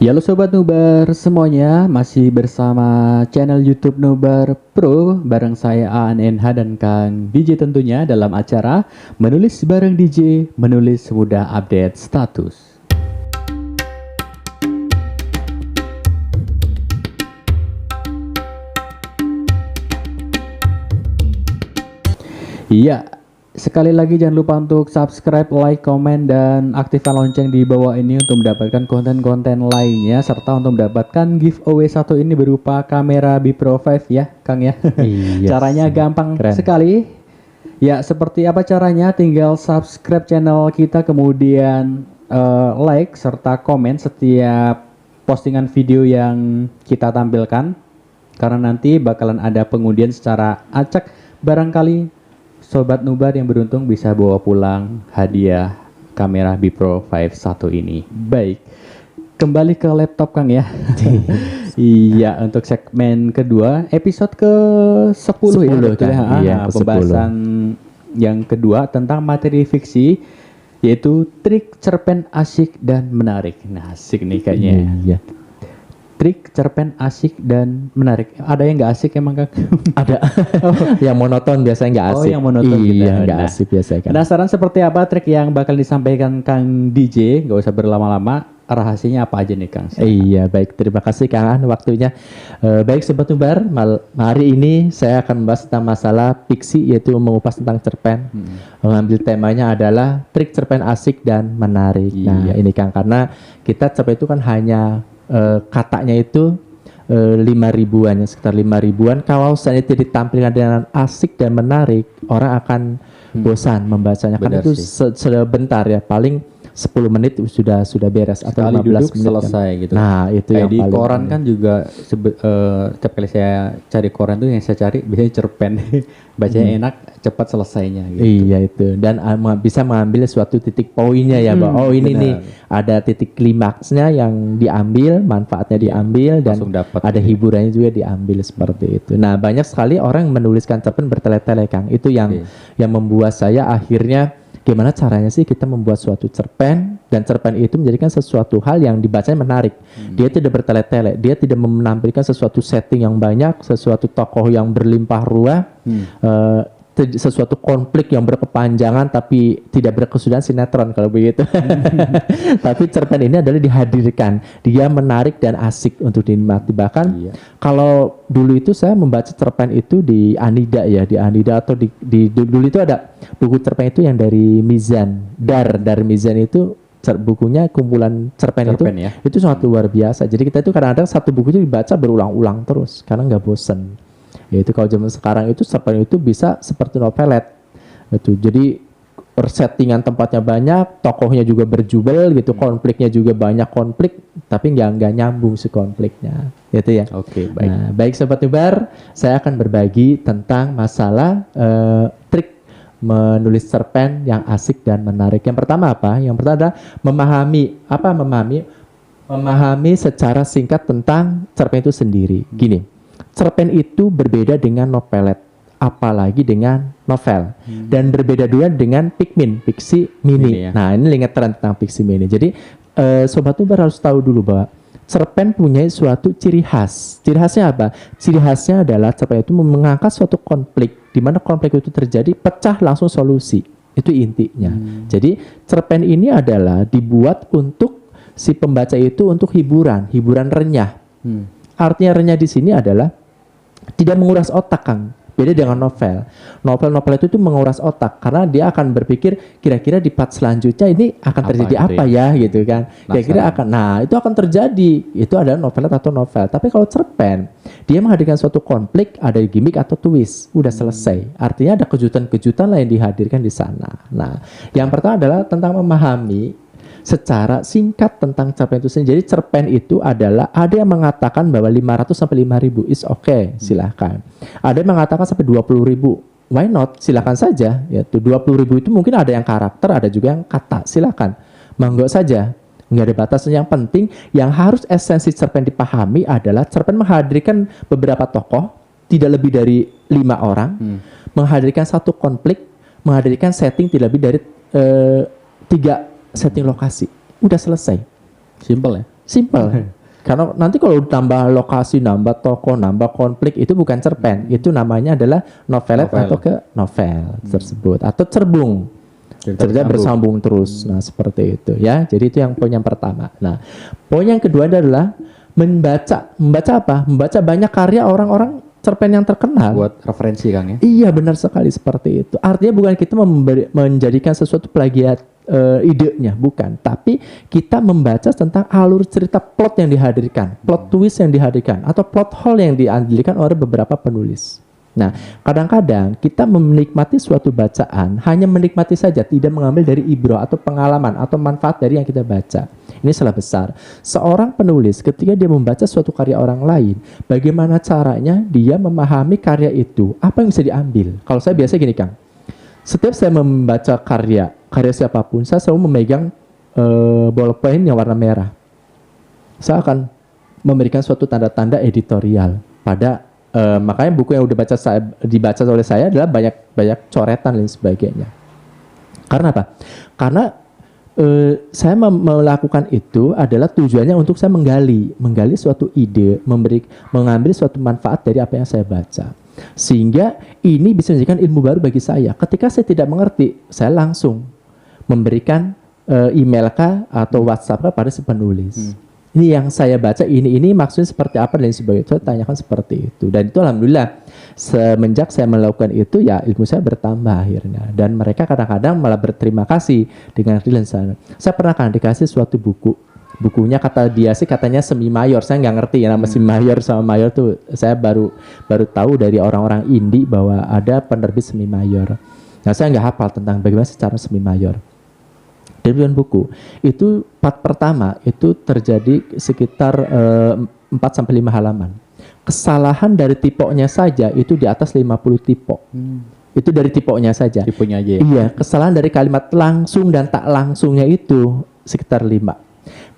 Ya halo Sobat Nubar semuanya, masih bersama channel YouTube Nubar Pro bareng saya ANNH dan Kang DJ tentunya dalam acara Menulis Bareng DJ, Menulis Mudah Update Status. Iya, sekali lagi jangan lupa untuk subscribe, like, komen, dan aktifkan lonceng di bawah ini untuk mendapatkan konten-konten lainnya serta untuk mendapatkan giveaway satu ini berupa kamera Bipro 5 ya Kang ya. Iya, Caranya gampang keren. sekali. Ya seperti apa caranya? Tinggal subscribe channel kita kemudian like serta komen setiap postingan video yang kita tampilkan karena nanti bakalan ada pengundian secara acak. Barangkali Sobat Nubar yang beruntung bisa bawa pulang hadiah kamera Bipro 5 satu ini. Baik, kembali ke laptop Kang ya. Iya, untuk segmen kedua, episode ke-10 ya. Betul ya? Iya, Pembahasan yang kedua tentang materi fiksi, yaitu trik cerpen asik dan menarik. Nah, asik nih kayaknya. Iya. Trik cerpen asik dan menarik. Ada yang nggak asik emang Kang? Ada. Yang monoton biasanya nggak asik. Oh, yang monoton gitu. Iya, nggak Nah, asik biasanya kan. Penasaran seperti apa trik yang bakal disampaikan Kang DJ? Nggak usah berlama-lama. Rahasianya apa aja nih Kang? Iya, baik. Terima kasih Kang An waktunya. Baik Sobat Nubar, hari ini saya akan membahas tentang masalah fiksi, yaitu mengupas tentang cerpen. Mengambil temanya adalah trik cerpen asik dan menarik. Iya. Nah, ini Kang, karena kita cerpen itu kan hanya katanya itu 5.000-an ya, sekitar 5.000-an. Kalau misalnya itu ditampilkan dengan asik dan menarik, orang akan bosan membacanya. Karena Benar itu sih. sebentar ya, paling 10 menit sudah beres atau Sekali 15 duduk menit selesai kan. gitu. Nah, itu Kayak yang di paling koran kan juga setiap kali saya cari koran tuh yang saya cari biasanya cerpen. Bacanya enak, cepat selesainya gitu. Iya itu, dan bisa mengambil suatu titik poinnya ya, bahwa oh ini benar. nih ada titik klimaksnya yang diambil, manfaatnya diambil, dan langsung dapat ada gitu. hiburannya juga diambil seperti itu. Nah, banyak sekali orang menuliskan cerpen bertele-tele Kang. Itu yang membuat saya akhirnya gimana caranya sih kita membuat suatu cerpen, dan cerpen itu menjadikan sesuatu hal yang dibacanya menarik. Dia tidak bertele-tele, dia tidak menampilkan sesuatu setting yang banyak, sesuatu tokoh yang berlimpah ruah, sesuatu konflik yang berkepanjangan tapi tidak berkesudahan, sinetron kalau begitu. Tapi cerpen ini adalah dihadirkan, dia menarik dan asik untuk dinikmati. Bahkan kalau dulu itu saya membaca cerpen itu di Anida ya, di Anida atau dulu itu ada buku cerpen itu yang dari Mizan, dari Mizan itu bukunya kumpulan cerpen itu Ya? itu sangat luar biasa. Jadi kita itu kadang-kadang satu buku itu dibaca berulang-ulang terus karena nggak bosen. Yaitu kalau zaman sekarang itu cerpen itu bisa seperti novelet itu. Jadi settingan tempatnya banyak, tokohnya juga berjubel gitu, konfliknya juga banyak konflik, tapi nggak nyambung si konfliknya, gitu ya. Oke, baik. Nah, baik Sobat Nubar, saya akan berbagi tentang masalah trik menulis cerpen yang asik dan menarik. Yang pertama apa? Yang pertama adalah memahami secara singkat tentang cerpen itu sendiri. Gini, cerpen itu berbeda dengan novelet, apalagi dengan novel, dan berbeda juga dengan fiksi mini. Ini ya. Nah, ini ingat tren tentang fiksi mini. Jadi Sobat Nubar harus tahu dulu bahwa cerpen punya suatu ciri khas. Ciri khasnya apa? Ciri khasnya adalah cerpen itu mengangkat suatu konflik, di mana konflik itu terjadi, pecah langsung solusi. Itu intinya. Jadi cerpen ini adalah dibuat untuk si pembaca itu untuk hiburan renyah. Artinya renyah di sini adalah tidak menguras otak Kang. Beda dengan novel. Novel itu menguras otak karena dia akan berpikir kira-kira di part selanjutnya ini akan terjadi gitu apa ya gitu kan. Kira-kira itu akan terjadi. Itu adalah novelet atau novel. Tapi kalau cerpen, dia menghadirkan suatu konflik, ada gimmick atau twist, udah selesai. Artinya ada kejutan-kejutan lain dihadirkan di sana. Nah, yang pertama adalah tentang memahami secara singkat tentang cerpen itu sendiri. Jadi cerpen itu adalah, ada yang mengatakan bahwa 500 sampai 5.000 is okay, silahkan. Ada yang mengatakan sampai 20.000, why not, silahkan saja. Yaitu 20.000 itu mungkin ada yang karakter, ada juga yang kata, silahkan. Monggo saja, nggak ada batasan. Yang penting, yang harus esensi cerpen dipahami adalah cerpen menghadirkan beberapa tokoh, tidak lebih dari 5 orang, menghadirkan satu konflik, menghadirkan setting tidak lebih dari 3 setting lokasi. Udah selesai. Simple ya? Simple. Karena nanti kalau tambah lokasi, nambah tokoh, nambah konflik itu bukan cerpen, itu namanya adalah novelet atau ke novel tersebut atau cerbung. Cerita bersambung terus. Nah, seperti itu ya. Jadi itu yang poin yang pertama. Nah, poin yang kedua adalah membaca. Membaca apa? Membaca banyak karya orang-orang cerpen yang terkenal. Buat referensi Kang ya. Iya, benar sekali seperti itu. Artinya bukan kita menjadikan sesuatu plagiat idenya, bukan, tapi kita membaca tentang alur cerita plot yang dihadirkan, plot twist yang dihadirkan, atau plot hole yang dihadirkan oleh beberapa penulis. Nah, kadang-kadang kita menikmati suatu bacaan hanya menikmati saja, tidak mengambil dari ibrah atau pengalaman atau manfaat dari yang kita baca. Ini salah besar. Seorang penulis ketika dia membaca suatu karya orang lain, bagaimana caranya dia memahami karya itu, apa yang bisa diambil? Kalau saya biasa gini, Kang. Setiap saya membaca karya siapapun, saya selalu memegang bolpen yang warna merah. Saya akan memberikan suatu tanda-tanda editorial pada makanya buku yang udah dibaca oleh saya adalah banyak coretan dan sebagainya. Karena apa? Karena saya melakukan itu adalah tujuannya untuk saya menggali suatu ide, mengambil suatu manfaat dari apa yang saya baca. Sehingga ini bisa menjadikan ilmu baru bagi saya. Ketika saya tidak mengerti, saya langsung memberikan email kah atau WhatsApp kah pada si penulis. Ini yang saya baca, ini maksudnya seperti apa dan sebagainya. Saya tanyakan seperti itu. Dan itu alhamdulillah semenjak saya melakukan itu ya ilmu saya bertambah akhirnya. Dan mereka kadang-kadang malah berterima kasih dengan freelance saya. Saya pernah kan dikasih suatu bukunya kata dia sih katanya semi mayor. Saya nggak ngerti ya nama semi mayor sama mayor tuh. Saya baru tahu dari orang-orang indie bahwa ada penerbit semi mayor. Nah, saya nggak hafal tentang bagaimana secara semi mayor. Dari buku itu part pertama itu terjadi sekitar 4 sampai 5 halaman. Kesalahan dari tipoknya saja itu di atas 50 tipok. Itu dari tipoknya saja. Tipenya aja ya? Iya, kesalahan dari kalimat langsung dan tak langsungnya itu sekitar 5.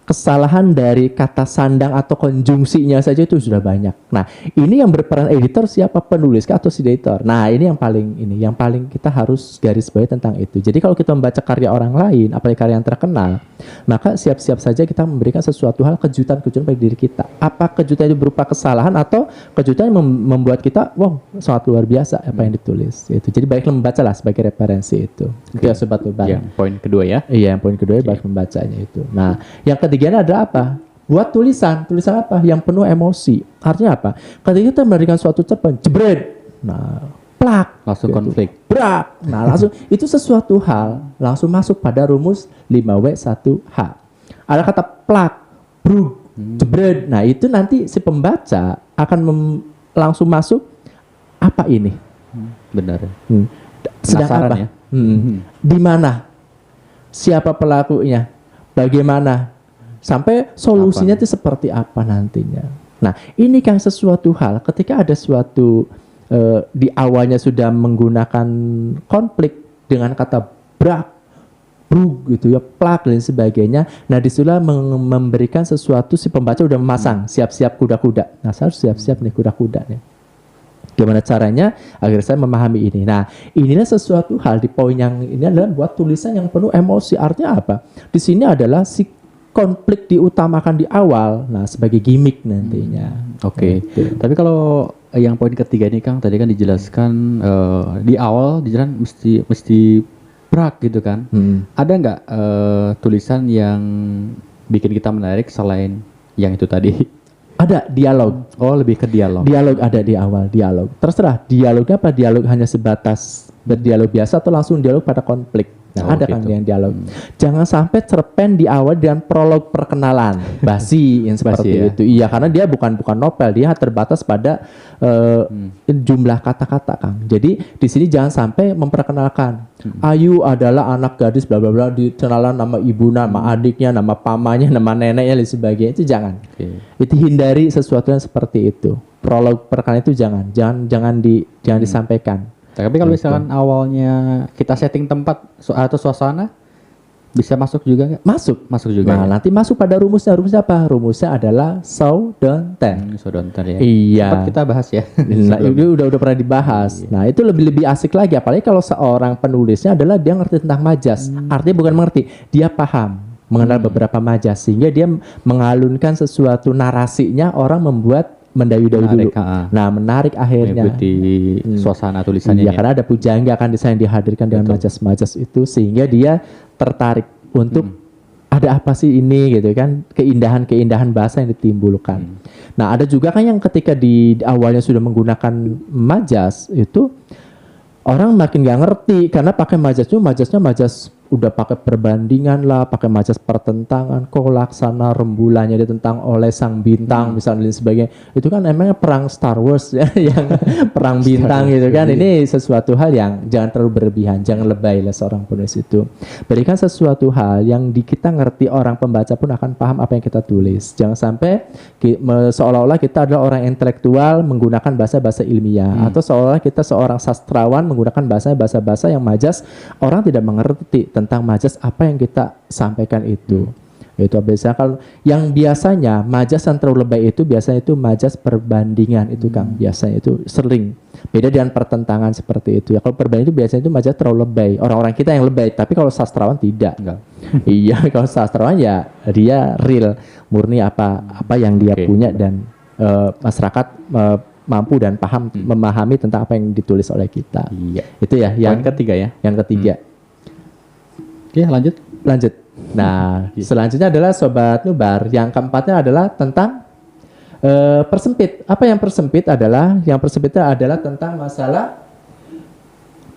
Kesalahan dari kata sandang atau konjungsinya saja itu sudah banyak. Nah, ini yang berperan editor siapa? Penulis atau si editor? Nah, ini yang paling kita harus garis bawahi tentang itu. Jadi kalau kita membaca karya orang lain, apalagi karya yang terkenal, maka siap-siap saja kita memberikan sesuatu hal kejutan-kejutan bagi diri kita. Apa kejutan itu berupa kesalahan atau kejutan yang membuat kita, wow, sangat luar biasa apa yang ditulis. Itu. Jadi baiklah membacalah sebagai referensi itu. Itu ya sobat Uban. Yang poin kedua ya? Iya, yang poin kedua baik membacanya itu. Nah, yang ketiga adalah apa? Buat tulisan apa? Yang penuh emosi. Artinya apa? Ketika kita memberikan suatu cerpen, jebret, nah, plak, langsung gitu. konflik, brak, nah langsung itu sesuatu hal langsung masuk pada rumus 5W1H. Ada kata plak, brug, jebret. Nah itu nanti si pembaca akan langsung masuk apa ini? Benar. Sedang Penasaran apa? Ya? Di mana? Siapa pelakunya? Bagaimana? Sampai solusinya itu seperti apa nantinya. Nah, ini kan sesuatu hal ketika ada suatu di awalnya sudah menggunakan konflik dengan kata brak, brug gitu ya, plak dan sebagainya. Nah, disitulah memberikan sesuatu si pembaca udah memasang siap-siap kuda-kuda. Nah, saya harus siap-siap nih kuda-kuda nih. Gimana caranya agar saya memahami ini. Nah, inilah sesuatu hal di poin yang ini adalah buat tulisan yang penuh emosi. Artinya apa? Di sini adalah si konflik diutamakan di awal, nah sebagai gimmick nantinya. Oke. Tapi kalau yang poin ketiga ini Kang, tadi kan dijelaskan di awal dijelaskan mesti brak gitu kan. Ada nggak tulisan yang bikin kita menarik selain yang itu tadi? Ada dialog. Oh, lebih ke dialog. Dialog ada di awal, dialog. Terserah dialognya apa, dialog hanya sebatas berdialog biasa atau langsung dialog pada konflik. Nah, ada gitu. Kan yang dialog. Jangan sampai cerpen di awal dengan prolog perkenalan, basi yang seperti ya? itu. Iya, karena dia bukan novel, dia terbatas pada jumlah kata-kata, Kang. Jadi di sini jangan sampai memperkenalkan Ayu adalah anak gadis bla bla bla, dikenalan nama ibu, nama adiknya, nama pamannya, nama neneknya dan sebagainya. Itu jangan. Itu hindari sesuatu yang seperti itu. Prolog perkenalan itu jangan disampaikan. Tapi kalau misalkan awalnya kita setting tempat atau suasana, bisa masuk juga nggak? Masuk juga. Nah, nanti masuk pada rumusnya. Rumusnya apa? Rumusnya adalah so don't tell. So don't tell ya. Iya. Sempat kita bahas ya. Nah, itu udah pernah dibahas. Nah, itu lebih asik lagi. Apalagi kalau seorang penulisnya adalah dia ngerti tentang majas. Artinya bukan mengerti, dia paham. mengenal beberapa majas, sehingga dia mengalunkan sesuatu narasinya, orang membuat mendayu-dayu dulu. Menarik, Nah, menarik akhirnya. mengikuti suasana tulisannya. Iya, karena ada pujangga kan di sana yang dihadirkan dengan majas-majas itu, sehingga dia tertarik untuk ada apa sih ini gitu kan, keindahan-keindahan bahasa yang ditimbulkan. Nah, ada juga kan yang ketika di awalnya sudah menggunakan majas itu orang makin nggak ngerti karena pakai majasnya majas udah pakai perbandingan lah, pakai majas pertentangan, kok laksana rembulannya ditentang oleh sang bintang misalnya dan sebagainya. Itu kan emangnya perang Star Wars ya, yang perang bintang gitu kan. Ini sesuatu hal yang jangan terlalu berlebihan, jangan lebay lah seorang penulis itu. Berikan sesuatu hal yang kita ngerti, orang pembaca pun akan paham apa yang kita tulis. Jangan sampai seolah-olah kita adalah orang intelektual menggunakan bahasa-bahasa ilmiah, atau seolah-olah kita seorang sastrawan menggunakan bahasa-bahasa yang majas, orang tidak mengerti tentang majas apa yang kita sampaikan itu. Itu biasanya kalau yang biasanya majas yang terlalu lebay itu biasanya itu majas perbandingan itu Kang, biasanya itu sering. Beda dengan pertentangan seperti itu ya. Kalau perbandingan itu biasanya itu majas terlalu lebay. Orang-orang kita yang lebay, tapi kalau sastrawan tidak. Enggak. Iya, kalau sastrawan ya dia real, murni apa yang dia punya, dan masyarakat mampu dan paham memahami tentang apa yang ditulis oleh kita. Iya. Itu ya yang ketiga ya. Yang ketiga. Oke, lanjut. Nah, selanjutnya adalah Sobat Nubar. Yang keempatnya adalah tentang persempit. Apa yang persempit adalah? Yang persempitnya adalah tentang masalah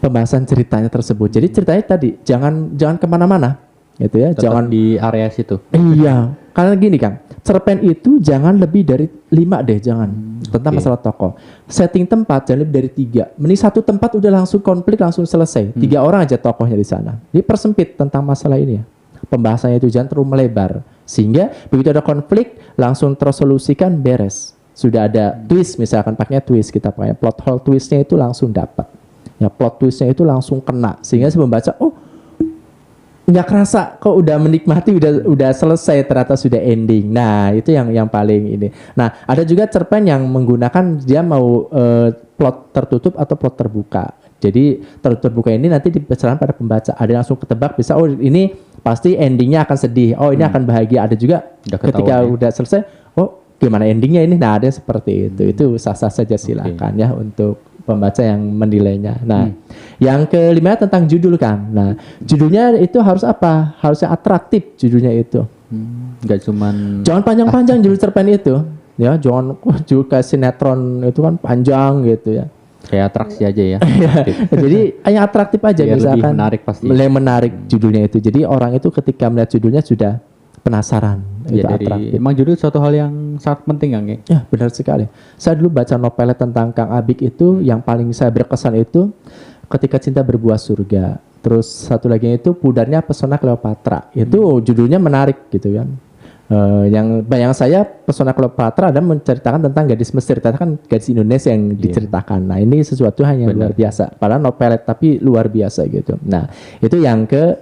pembahasan ceritanya tersebut. Jadi ceritanya tadi jangan kemana-mana, gitu ya. Tetap jangan di area situ. Iya, karena gini Kang, cerpen itu jangan lebih dari 5 deh, jangan. Tentang masalah tokoh. Setting tempat jangan lebih dari 3. Mending satu tempat udah langsung konflik, langsung selesai. 3 orang aja tokohnya di sana. Ini persempit tentang masalah ini ya. Pembahasannya itu jangan terlalu melebar. Sehingga begitu ada konflik, langsung tersolusikan, beres. Sudah ada twist, misalkan pakainya twist, kita pakai plot hole twistnya itu langsung dapat. Ya, plot twistnya itu langsung kena. Sehingga si pembaca, nggak kerasa kok udah menikmati, udah selesai, ternyata sudah ending. Nah, itu yang paling ini. Nah, ada juga cerpen yang menggunakan dia mau plot tertutup atau plot terbuka. Jadi terbuka ini nanti dipercarakan pada pembaca. Ada yang langsung ketebak, bisa ini pasti endingnya akan sedih. Ini akan bahagia. Ada juga ketika udah selesai, gimana endingnya ini? Nah, ada yang seperti itu. Itu sah-sah saja, silakan ya untuk pembaca yang menilainya. Nah, yang kelima tentang judul Kang. Nah, judulnya itu harus apa? Harusnya atraktif judulnya itu. Nggak cuman. Jangan panjang-panjang judul cerpen itu. Ya, jangan judul kayak sinetron itu kan panjang gitu ya. Kayak atraksi aja ya. Jadi yang atraktif aja, biar misalkan. lebih menarik pasti. Menarik judulnya itu. Jadi orang itu ketika melihat judulnya sudah penasaran. Ya, emang judul suatu hal yang sangat penting Kang. Ya, benar sekali. Saya dulu baca novelnya tentang Kang Abik itu, yang paling saya berkesan itu Ketika Cinta Berbuah Surga. Terus satu lagi itu Pudarnya Pesona Cleopatra. Itu judulnya menarik gitu kan. Yang saya Pesona Cleopatra ada menceritakan tentang gadis Mesir, ternyata kan gadis Indonesia yang diceritakan. Nah, ini sesuatu hanya luar biasa. Padahal novelet tapi luar biasa gitu. Nah, itu yang ke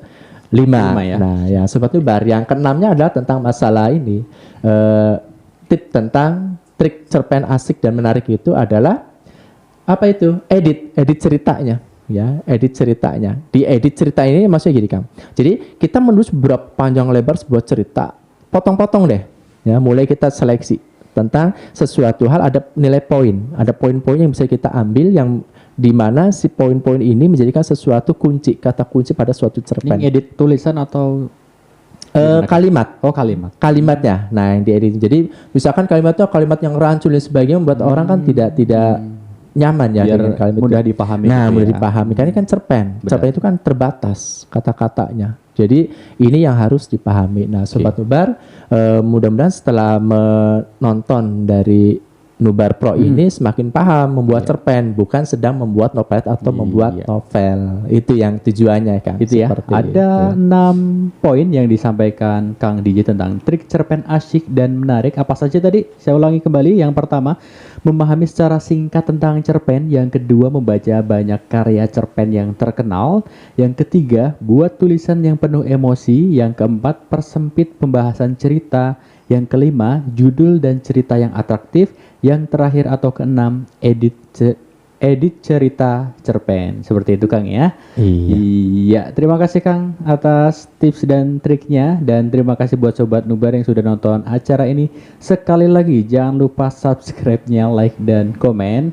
5 ya. Nah, ya Sobat Nubar, yang keenamnya adalah tentang masalah ini. Tip tentang trik cerpen asik dan menarik itu adalah apa itu? Edit ceritanya. Ya, edit ceritanya. Di edit cerita ini maksudnya gini Kang. Jadi kita menulis beberapa panjang lebar sebuah cerita, potong-potong deh. Ya, mulai kita seleksi tentang sesuatu hal, ada nilai poin, ada poin-poin yang bisa kita ambil, yang di mana si poin-poin ini menjadikan sesuatu kunci, kata kunci pada suatu cerpen. Ini edit tulisan atau kalimat? Kalimat. Kalimatnya. Nah, yang diedit. Jadi misalkan kalimatnya kalimat yang rancu dan sebagainya, membuat orang kan tidak nyaman ya biar dengan kalimat mudah itu. dipahami. Nah, mudah dipahami. Karena ini kan cerpen. Cerpen itu kan terbatas kata-katanya. Jadi ini yang harus dipahami. Nah, Sobat Nubar, mudah-mudahan setelah menonton dari Nubar Pro ini semakin paham membuat cerpen, bukan sedang membuat novelet atau membuat novel. Itu yang tujuannya Kang. Itu ya. Ada 6 poin yang disampaikan Kang DJ tentang trik cerpen asyik dan menarik. Apa saja tadi? Saya ulangi kembali. Yang pertama, memahami secara singkat tentang cerpen. Yang kedua, membaca banyak karya cerpen yang terkenal. Yang ketiga, buat tulisan yang penuh emosi. Yang keempat, persempit pembahasan cerita. Yang kelima, judul dan cerita yang atraktif. Yang terakhir atau keenam, edit edit cerita cerpen. Seperti itu Kang ya. Iya. Iya, terima kasih Kang atas tips dan triknya, dan terima kasih buat Sobat Nubar yang sudah nonton acara ini. Sekali lagi jangan lupa subscribe-nya, like dan komen,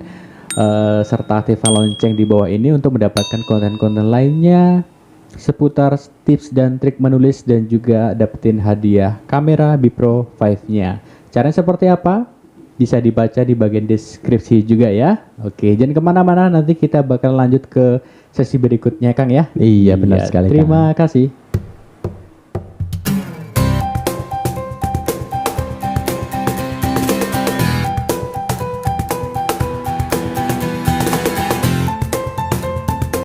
serta aktifkan lonceng di bawah ini untuk mendapatkan konten-konten lainnya seputar tips dan trik menulis, dan juga dapetin hadiah kamera Bipro 5-nya. Caranya seperti apa? Bisa dibaca di bagian deskripsi juga ya. Oke, jangan kemana-mana, nanti kita bakal lanjut ke sesi berikutnya Kang ya. Iya, benar sekali, Kang. Terima kasih.